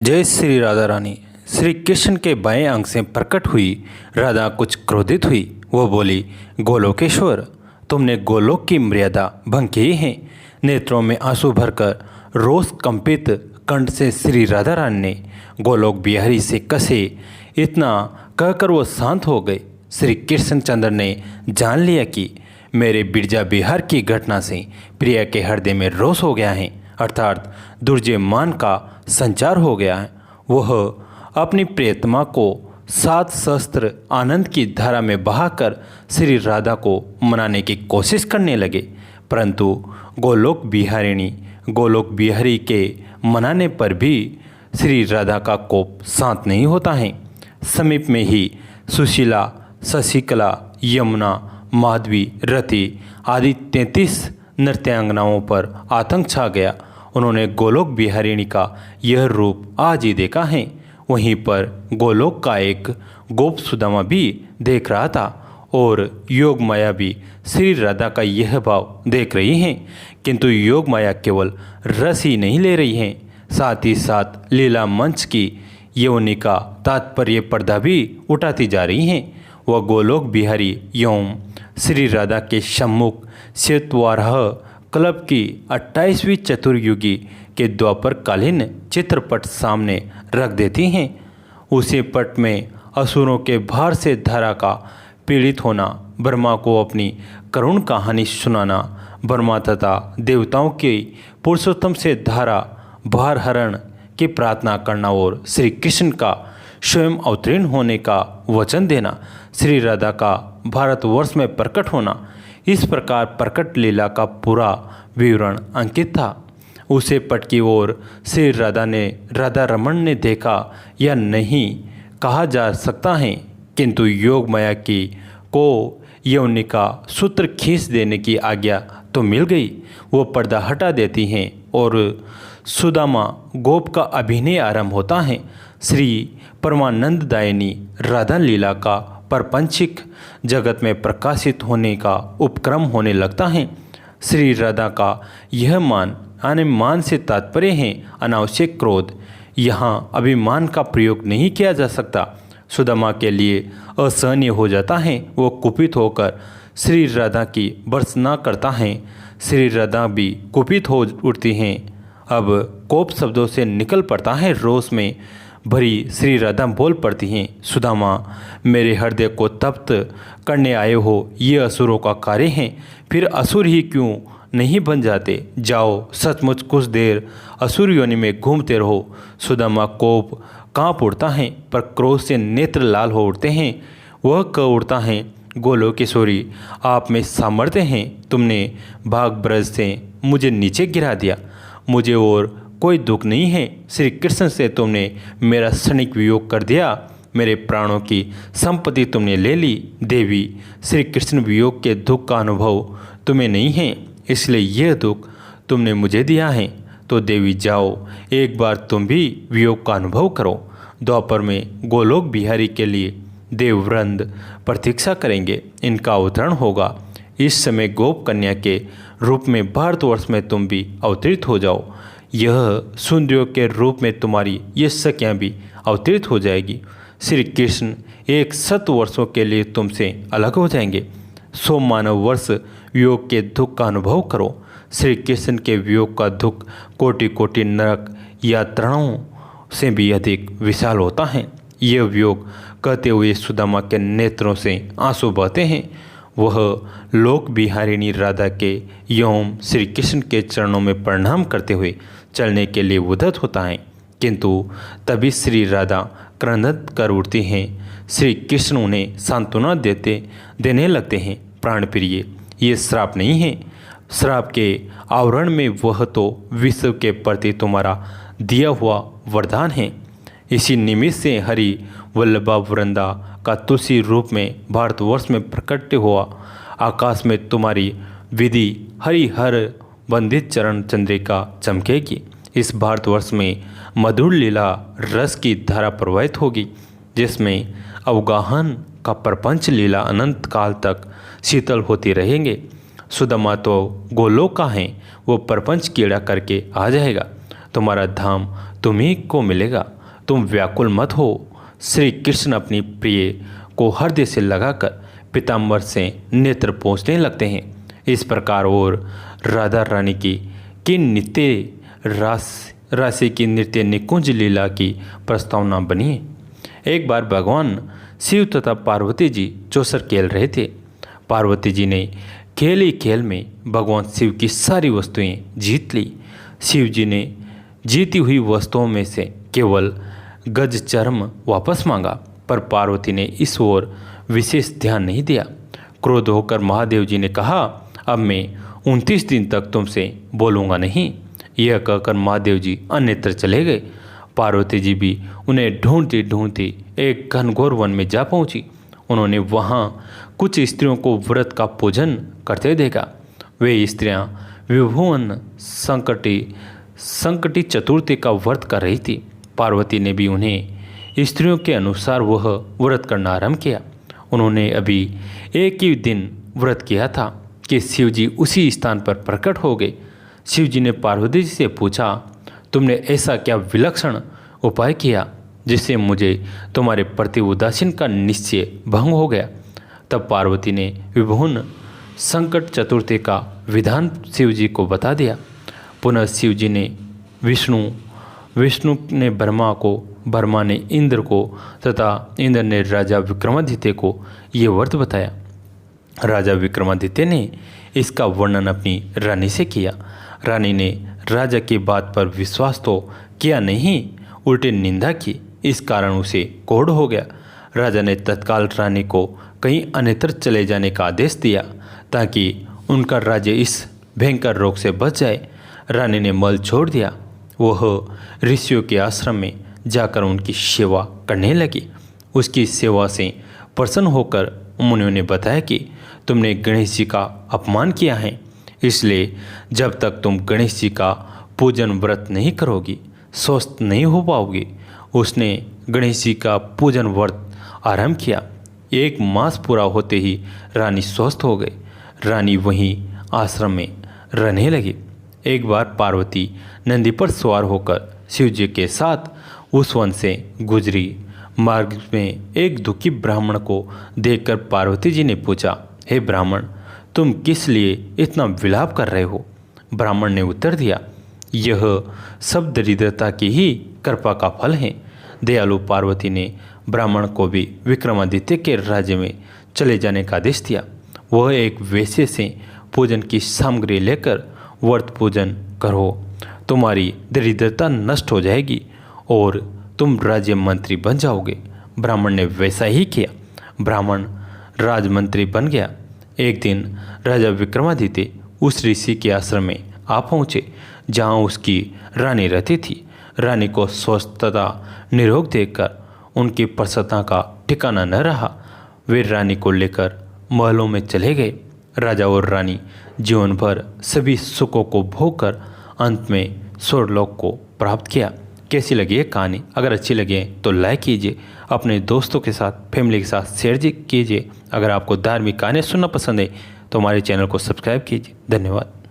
जय श्री राधा रानी। श्री कृष्ण के बाएं अंग से प्रकट हुई राधा कुछ क्रोधित हुई। वो बोली, गोलोकेश्वर, तुमने गोलोक की मर्यादा भंग की है। नेत्रों में आंसू भरकर रोष कंपित कंठ से श्री राधा रानी ने गोलोक बिहारी से कसे। इतना कहकर वो शांत हो गए। श्री कृष्णचंद्र ने जान लिया कि मेरे बिरजा बिहार की घटना से प्रिया के हृदय में रोष हो गया है, अर्थात दुर्जयमान का संचार हो गया है। वह अपनी प्रियतमा को 7 सहस्त्र आनंद की धारा में बहाकर श्री राधा को मनाने की कोशिश करने लगे, परंतु गोलोक बिहारी के मनाने पर भी श्री राधा का कोप शांत नहीं होता है। समीप में ही सुशीला, शशिकला, यमुना, माधवी, रति आदि 33 नृत्यांगनाओं पर आतंक छा गया। उन्होंने गोलोक बिहारिणी का यह रूप आज ही देखा है। वहीं पर गोलोक का एक गोप सुदामा भी देख रहा था और योग माया भी श्री राधा का यह भाव देख रही हैं। किंतु योग माया केवल रस ही नहीं ले रही हैं, साथ ही साथ लीला मंच की यौनिका तात्पर्य पर्दा भी उठाती जा रही हैं। वह गोलोक बिहारी यौम श्री राधा के सम्मुख श्वेतवाराह क्लब की 28वीं चतुर्युगी के द्वापर कालीन चित्रपट सामने रख देती हैं। उसी पट में असुरों के भार से धारा का पीड़ित होना, ब्रह्मा को अपनी करुण कहानी सुनाना, ब्रह्मा तथा देवताओं के पुरुषोत्तम से धारा भार हरण की प्रार्थना करना और श्री कृष्ण का स्वयं अवतीर्ण होने का वचन देना, श्री राधा का भारतवर्ष में प्रकट होना, इस प्रकार प्रकट लीला का पूरा विवरण अंकित था। उसे पट की ओर श्री राधा रमन ने देखा या नहीं कहा जा सकता है, किंतु योग माया की को यौनिका सूत्र खींच देने की आज्ञा तो मिल गई। वो पर्दा हटा देती हैं और सुदामा गोप का अभिनय आरंभ होता है। श्री परमानंददायिनी राधा लीला का प्रपंचिक जगत में प्रकाशित होने का उपक्रम होने लगता है। श्री राधा का यह मान से तात्पर्य है अनावश्यक क्रोध। यहाँ अभिमान का प्रयोग नहीं किया जा सकता। सुदामा के लिए असहनीय हो जाता है। वो कुपित होकर श्री राधा की भर्त्सना करता है। श्री राधा भी कुपित हो उठती हैं। अब कोप शब्दों से निकल पड़ता है। रोष में भरी श्री राधा बोल पड़ती हैं, सुदामा, मेरे हृदय को तप्त करने आए हो, ये असुरों का कार्य है। फिर असुर ही क्यों नहीं बन जाते? जाओ, सचमुच कुछ देर असुर योनि में घूमते रहो। सुदामा कोप कांप उठता है, पर क्रोध से नेत्र लाल हो उठते हैं। वह कह उठता है, गोलोकेश्वरी, आप में सामर्थ्य हैं। तुमने भाग ब्रज से मुझे नीचे गिरा दिया। मुझे और कोई दुख नहीं है। श्री कृष्ण से तुमने मेरा क्षणिक वियोग कर दिया। मेरे प्राणों की संपत्ति तुमने ले ली। देवी, श्री कृष्ण वियोग के दुख का अनुभव तुम्हें नहीं है, इसलिए यह दुख तुमने मुझे दिया है। तो देवी जाओ, एक बार तुम भी वियोग का अनुभव करो। द्वापर में गोलोक बिहारी के लिए देववृंद प्रतीक्षा करेंगे। इनका अवतरण होगा। इस समय गोप कन्या के रूप में भारतवर्ष में तुम भी अवतरित हो जाओ। यह सुंदरियों के रूप में तुम्हारी ये सखियाँ भी अवतरित हो जाएगी। श्री कृष्ण 100 वर्षों के लिए तुमसे अलग हो जाएंगे। 100 मानव वर्ष वियोग के दुख का अनुभव करो। श्री कृष्ण के वियोग का दुख कोटि कोटि नरक यात्राओं से भी अधिक विशाल होता है। यह वियोग कहते हुए सुदामा के नेत्रों से आंसू बहते हैं। वह लोक बिहारिणी राधा के यौम श्री कृष्ण के चरणों में प्रणाम करते हुए चलने के लिए उद्यत होता है, किंतु तभी श्री राधा क्रंदित कर उठती हैं। श्री कृष्ण उन्हें सांत्वना देने लगते हैं, प्राण प्रिय, ये श्राप नहीं है। श्राप के आवरण में वह तो विश्व के प्रति तुम्हारा दिया हुआ वरदान है। इसी निमित्त से हरि वल्लभा वृंदा का तुलसी रूप में भारतवर्ष में प्रकट हुआ। आकाश में तुम्हारी विधि हरिहर वंदित चरण चंद्रिका चमकेगी। इस भारतवर्ष में मधुर लीला रस की धारा प्रवाहित होगी, जिसमें अवगाहन का प्रपंच लीला अनंत काल तक शीतल होती रहेंगे। सुदामा तो गोलोक का है, वो प्रपंच कीड़ा करके आ जाएगा। तुम्हारा धाम तुम्ही को मिलेगा, तुम व्याकुल मत हो। श्री कृष्ण अपनी प्रिय को हृदय से लगाकर पीताम्बर से नेत्र पोंछने लगते हैं। इस प्रकार और राधा रानी की नित्य राशि की नृत्य निकुंज लीला की प्रस्तावना बनी है। एक बार भगवान शिव तथा पार्वती जी चौसर खेल रहे थे। पार्वती जी ने खेल ही खेल में भगवान शिव की सारी वस्तुएं जीत ली। शिव जी ने जीती हुई वस्तुओं में से केवल गज चर्म वापस मांगा, पर पार्वती ने इस ओर विशेष ध्यान नहीं दिया। क्रोध होकर महादेव जी ने कहा, अब मैं 29 दिन तक तुमसे बोलूँगा नहीं। यह कहकर महादेव जी अन्यत्र चले गए। पार्वती जी भी उन्हें ढूंढती ढूंढती एक घनघोर वन में जा पहुंची। उन्होंने वहां कुछ स्त्रियों को व्रत का पूजन करते देखा। वे स्त्रियां विभुवन संकटी चतुर्थी का व्रत कर रही थी। पार्वती ने भी उन्हें स्त्रियों के अनुसार वह व्रत करना आरंभ किया। उन्होंने अभी एक ही दिन व्रत किया था कि शिव जी उसी स्थान पर प्रकट हो गए। शिव जी ने पार्वती जी से पूछा, तुमने ऐसा क्या विलक्षण उपाय किया जिससे मुझे तुम्हारे प्रति उदासीन का निश्चय भंग हो गया? तब पार्वती ने विभुन संकट चतुर्थी का विधान शिव जी को बता दिया। पुनः शिव जी ने विष्णु ने ब्रह्मा ने इंद्र को तथा इंद्र ने राजा विक्रमादित्य को ये व्रत बताया। राजा विक्रमादित्य ने इसका वर्णन अपनी रानी से किया। रानी ने राजा की बात पर विश्वास तो किया नहीं, उल्टे निंदा की। इस कारण उसे कोढ़ हो गया। राजा ने तत्काल रानी को कहीं अन्यत्र चले जाने का आदेश दिया ताकि उनका राज्य इस भयंकर रोग से बच जाए। रानी ने मल छोड़ दिया। वह ऋषियों के आश्रम में जाकर उनकी सेवा करने लगी। उसकी सेवा से प्रसन्न होकर मुनियों ने बताया कि तुमने गणेश जी का अपमान किया है, इसलिए जब तक तुम गणेश जी का पूजन व्रत नहीं करोगी स्वस्थ नहीं हो पाओगी। उसने गणेश जी का पूजन व्रत आरंभ किया। 1 मास पूरा होते ही रानी स्वस्थ हो गई। रानी वहीं आश्रम में रहने लगी। एक बार पार्वती नंदी पर सवार होकर शिव जी के साथ उस वन से गुजरी। मार्ग में एक दुखी ब्राह्मण को देखकर पार्वती जी ने पूछा, हे ब्राह्मण, तुम किस लिए इतना विलाप कर रहे हो? ब्राह्मण ने उत्तर दिया, यह सब दरिद्रता की ही कृपा का फल है। दयालु पार्वती ने ब्राह्मण को भी विक्रमादित्य के राज्य में चले जाने का आदेश दिया। वह एक वेश्या से पूजन की सामग्री लेकर व्रत पूजन करो, तुम्हारी दरिद्रता नष्ट हो जाएगी और तुम राज्य मंत्री बन जाओगे। ब्राह्मण ने वैसा ही किया। ब्राह्मण राजमंत्री बन गया। एक दिन राजा विक्रमादित्य उस ऋषि के आश्रम में आ पहुँचे जहाँ उसकी रानी रहती थी। रानी को स्वस्थ तथा निरोग देखकर उनकी प्रसन्नता का ठिकाना न रहा। वे रानी को लेकर महलों में चले गए। राजा और रानी जीवन भर सभी सुखों को भोग कर अंत में स्वर्गलोक को प्राप्त किया। कैसी लगी ये कहानी? अगर अच्छी लगे तो लाइक कीजिए, अपने दोस्तों के साथ फैमिली के साथ शेयर कीजिए। अगर आपको धार्मिक कहानियाँ सुनना पसंद है तो हमारे चैनल को सब्सक्राइब कीजिए। धन्यवाद।